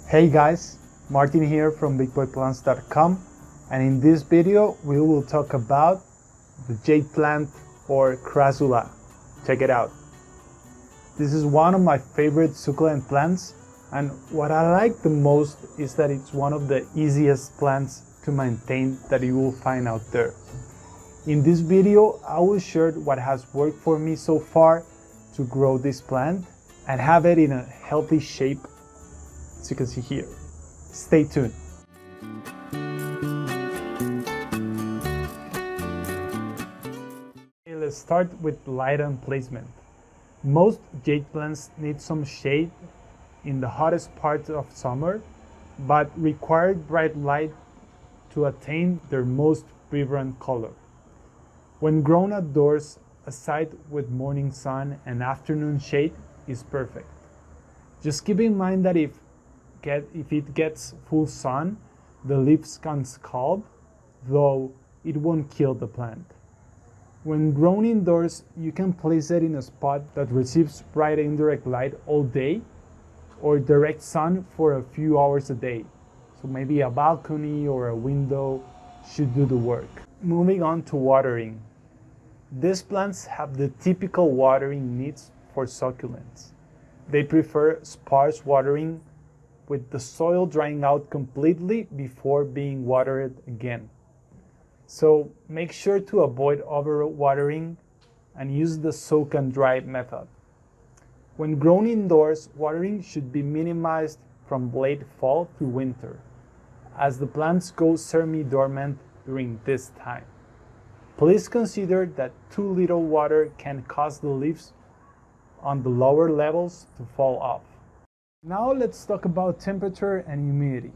Hey guys, Martin here from bigboyplants.com, and in this video we will talk about the jade plant or Crassula. Check it out. This is one of my favorite succulent plants, and what I like the most is that it's one of the easiest plants to maintain that you will find out there. In this video I will share what has worked for me so far to grow this plant and have it in a healthy shape, as you can see here. Stay tuned. Okay, let's start with light and placement. Most jade plants need some shade in the hottest parts of summer, but require bright light to attain their most vibrant color. When grown outdoors, a site with morning sun and afternoon shade is perfect. Just keep in mind that if it gets full sun, the leaves can scald, though it won't kill the plant. When grown indoors, you can place it in a spot that receives bright indirect light all day or direct sun for a few hours a day. So maybe a balcony or a window should do the work. Moving on to watering. These plants have the typical watering needs for succulents. They prefer sparse watering with the soil drying out completely before being watered again. So make sure to avoid overwatering and use the soak and dry method. When grown indoors, watering should be minimized from late fall through winter, as the plants go semi-dormant during this time. Please consider that too little water can cause the leaves on the lower levels to fall off. Now let's talk about temperature and humidity.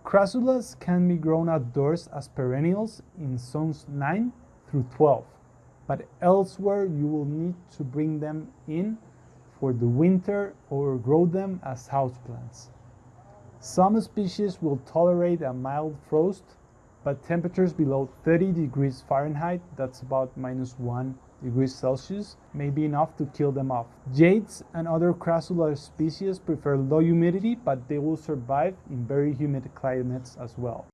Crassulas can be grown outdoors as perennials in zones 9 through 12, but elsewhere you will need to bring them in for the winter or grow them as houseplants. Some species will tolerate a mild frost, but temperatures below 30 degrees Fahrenheit, that's about -1 degrees Celsius, may be enough to kill them off. Jades and other Crassula species prefer low humidity, but they will survive in very humid climates as well.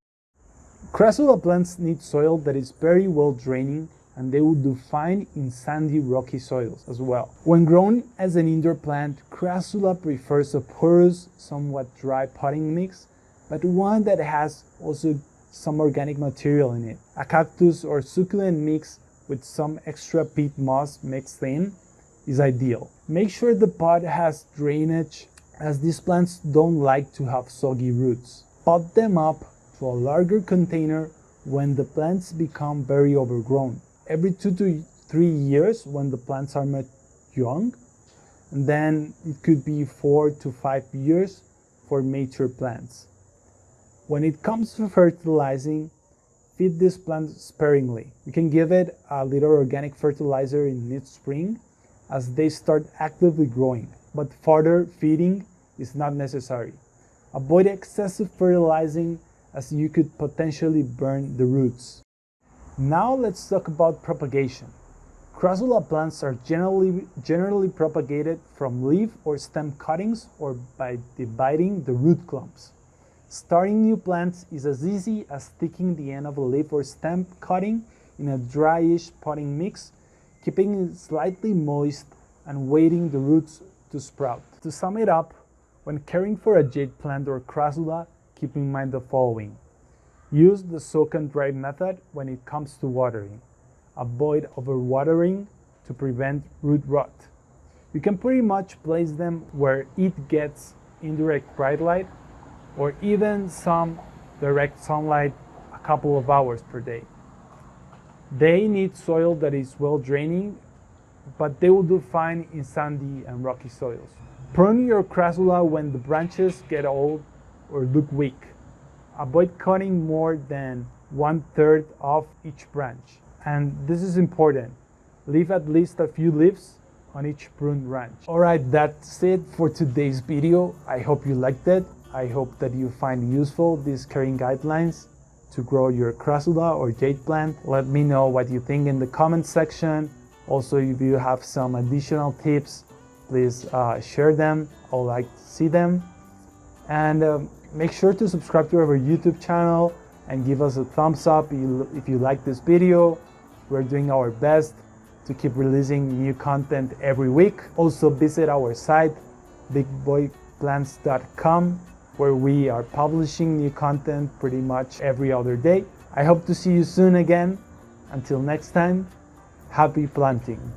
Crassula plants need soil that is very well draining, and they will do fine in sandy, rocky soils as well. When grown as an indoor plant, Crassula prefers a porous, somewhat dry potting mix, but one that has also some organic material in it. A cactus or succulent mix with some extra peat moss mixed in is ideal. Make sure the pot has drainage, as these plants don't like to have soggy roots. Pot them up to a larger container when the plants become very overgrown. Every 2 to 3 years when the plants are much young, and then it could be 4 to 5 years for mature plants. When it comes to fertilizing, feed this plant sparingly. You can give it a little organic fertilizer in mid-spring as they start actively growing, but further feeding is not necessary. Avoid excessive fertilizing as you could potentially burn the roots. Now let's talk about propagation. Crassula plants are generally propagated from leaf or stem cuttings or by dividing the root clumps. Starting new plants is as easy as sticking the end of a leaf or stem cutting in a dryish potting mix, keeping it slightly moist and waiting the roots to sprout. To sum it up, when caring for a jade plant or Crassula, keep in mind the following. Use the soak and dry method when it comes to watering. Avoid overwatering to prevent root rot. You can pretty much place them where it gets indirect bright light or even some direct sunlight a couple of hours per day. They need soil that is well draining, but they will do fine in sandy and rocky soils. Prune your Crassula when the branches get old or look weak. Avoid cutting more than 1/3 off each branch. And this is important. Leave at least a few leaves on each pruned branch. Alright, that's it for today's video. I hope you liked it. I hope that you find useful these caring guidelines to grow your Crassula or jade plant. Let me know what you think in the comment section. Also, if you have some additional tips, please share them. I would like to see them. And make sure to subscribe to our YouTube channel and give us a thumbs up if you like this video. We're doing our best to keep releasing new content every week. Also visit our site, bigboyplants.com, where we are publishing new content pretty much every other day. I hope to see you soon again. Until next time, happy planting.